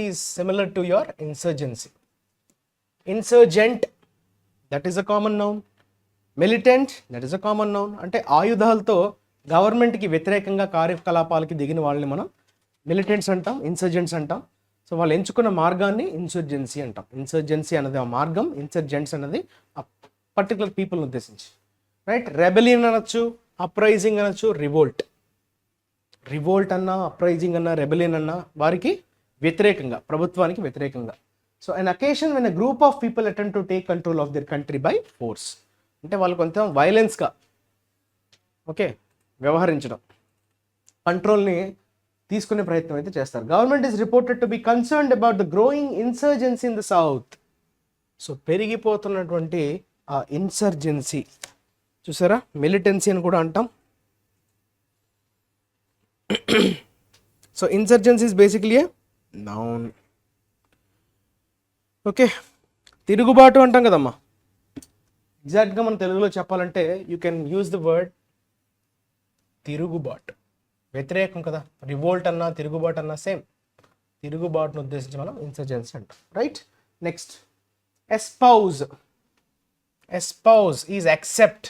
is similar to your insurgency. Insurgent, that is a common noun. Militant, that is a common noun. అంటే ఆయుధాలతో గవర్నమెంట్కి వ్యతిరేకంగా కార్యకలాపాలకి దిగిన వాళ్ళని మనం మిలిటెంట్స్ అంటాం, ఇన్సర్జెంట్స్ అంటాం. సో వాళ్ళు ఎంచుకున్న మార్గాన్ని ఇన్సర్జెన్సీ అంటాం. ఇన్సర్జెన్సీ అనేది ఆ మార్గం, ఇన్సర్జెంట్స్ అనేది ఆ పర్టికులర్ పీపుల్ని ఉద్దేశించి, రైట్. రెబెలియన్ అనొచ్చు, అప్రైజింగ్ అనొచ్చు, రివోల్ట్. రివోల్ట్ అన్నా, అప్రైజింగ్ అన్నా, రెబెలియన్ అన్నా వారికి వ్యతిరేకంగా, ప్రభుత్వానికి వ్యతిరేకంగా. So an occasion when a group of people attempt to take control of their country by force, అంటే వాళ్ళు కొంచెం వైలెన్స్గా, ఓకే, వ్యవహరించడం, కంట్రోల్ని తీసుకునే ప్రయత్నం అయితే చేస్తారు. Government is reported to be concerned about the growing insurgency in the south. So పెరిగిపోతున్నటువంటి ఆ ఇన్సర్జెన్సీ, చూసారా, మిలిటెన్సీ అని కూడా అంటాం. So insurgency is basically a noun. Okay, తిరుగుబాటు అంటాం కదమ్మా. ఎగ్జాక్ట్గా మన తెలుగులో చెప్పాలంటే you can use the word తిరుగుబాటు. వ్యతిరేకం కదా, రివోల్ట్ అన్నా, తిరుగుబాటు అన్నా సేమ్. తిరుగుబాటును ఉద్దేశించి మనం ఇన్సర్జెన్సీ అంటాం, right. Next, espouse. Espouse is accept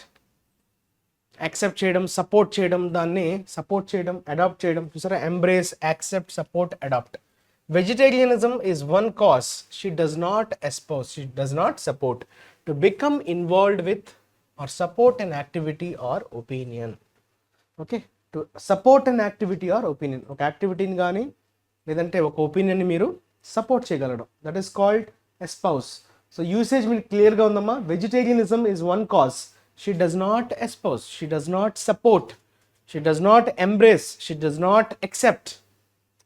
చేయడం, సపోర్ట్ చేయడం, దాన్ని సపోర్ట్ చేయడం, అడాప్ట్ చేయడం. చూసారా, embrace, accept, support, adopt. Vegetarianism is one cause she does not espouse, she does not support, to become involved with or support an activity or opinion. Okay, to support an activity or opinion, ఒక యాక్టివిటీని కానీ లేదంటే ఒక ఒపీనియన్ని మీరు support చేయగలడం, that is called espouse. So usage మీకు క్లియర్గా ఉందమ్మా. Vegetarianism is one cause, she does not espouse, she does not support, she does not embrace, she does not except.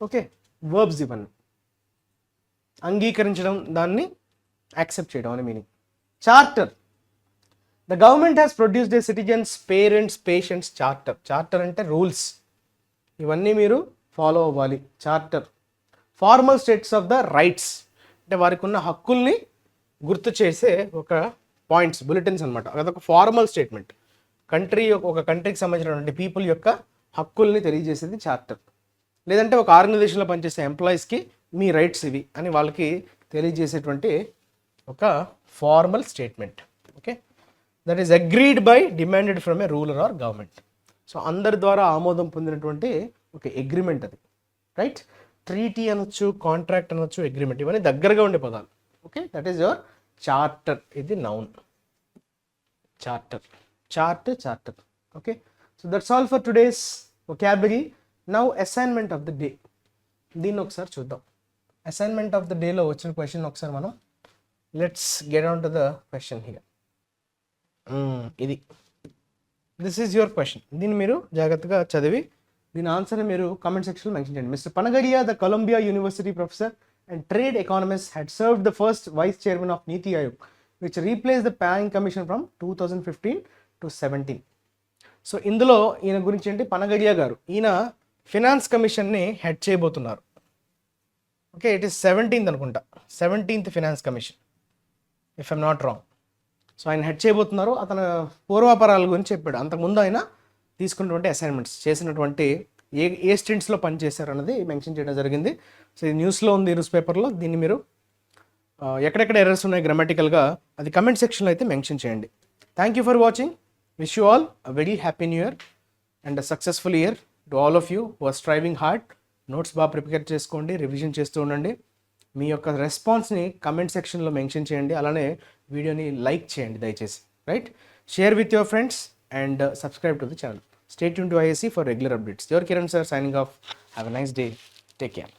Okay, verbs ఇవన్నీ. అంగీకరించడం, దాన్ని యాక్సెప్ట్ చేయడం అని meaning. Charter, the government has produced a citizens, parents, patients charter. Charter అంటే rules, ఇవన్నీ మీరు follow అవ్వాలి. Charter. Formal states of the rights, అంటే వారికి ఉన్న హక్కుల్ని గుర్తు చేసే ఒక పాయింట్స్, బులెటిన్స్ అనమాట. అదొక ఫార్మల్ స్టేట్మెంట్. ఒక కంట్రీకి సంబంధించినటువంటి పీపుల్ యొక్క హక్కుల్ని తెలియజేసేది చార్టర్. లేదంటే ఒక ఆర్గనైజేషన్లో పనిచేసే ఎంప్లాయీస్కి మీ రైట్స్ ఇవి అని వాళ్ళకి తెలియజేసేటువంటి ఒక formal statement. Okay, that is agreed by, demanded from a ruler or government. So అందరి ద్వారా ఆమోదం పొందినటువంటి ఒక అగ్రిమెంట్ అది, రైట్? ట్రీటీ అనొచ్చు, కాంట్రాక్ట్ అనొచ్చు, అగ్రిమెంట్, ఇవన్నీ దగ్గరగా ఉండే పదాలు. Okay, that is your charter. ఇది noun, charter. Okay, so that's all for today's vocabulary. Now assignment of the day, దీన్ని ఒకసారి చూద్దాం. అసైన్మెంట్ ఆఫ్ ద డేలో వచ్చిన క్వశ్చన్ ఒకసారి మనం let's get on to the question here. ఇది దిస్ ఈజ్ యువర్ క్వశ్చన్. దీన్ని మీరు జాగ్రత్తగా చదివి దీని ఆన్సర్ని మీరు కామెంట్ సెక్షన్లో మెన్షన్ చేయండి. Mister Panagariya, the Columbia university professor and trade economist, had served the first vice chairman of Niti Aayog, which replaced the Planning Commission from 2015 to 17. So ఇందులో ఈయన గురించి ఏంటి, పనగడియా గారు, ఈయన ఫినాన్స్ కమిషన్ని హెడ్ చేయబోతున్నారు. ఓకే, ఇట్ ఈస్ 17th అనుకుంటా, 17th finance commission, if I'm not wrong. So ఆయన head చేయబోతున్నారు. అతను పూర్వాపరాల గురించి చెప్పాడు. అంతకుముందు ఆయన తీసుకున్నటువంటి అసైన్మెంట్స్, చేసినటువంటి ఏ స్టెంట్స్లో పనిచేశారు అన్నది మెన్షన్ చేయడం జరిగింది. సో ఇది న్యూస్లో ఉంది, న్యూస్ పేపర్లో. దీన్ని మీరు ఎక్కడెక్కడ ఎర్రర్స్ ఉన్నాయి గ్రామటికల్గా అది కమెంట్ సెక్షన్లో అయితే మెన్షన్ చేయండి. Thank you for watching. Wish you all a very happy new year and a successful year to all of you who are striving hard. Notes బాగా ప్రిపేర్ చేసుకోండి, రివిజన్ చేస్తూ ఉండండి. మీ యొక్క రెస్పాన్స్ని కమెంట్ సెక్షన్లో మెన్షన్ చేయండి. అలానే వీడియోని లైక్ చేయండి దయచేసి, right? Share with your friends and subscribe to the channel. Stay tuned to IAC for regular updates. Your Kiran sir signing off. Have a nice day. Take care.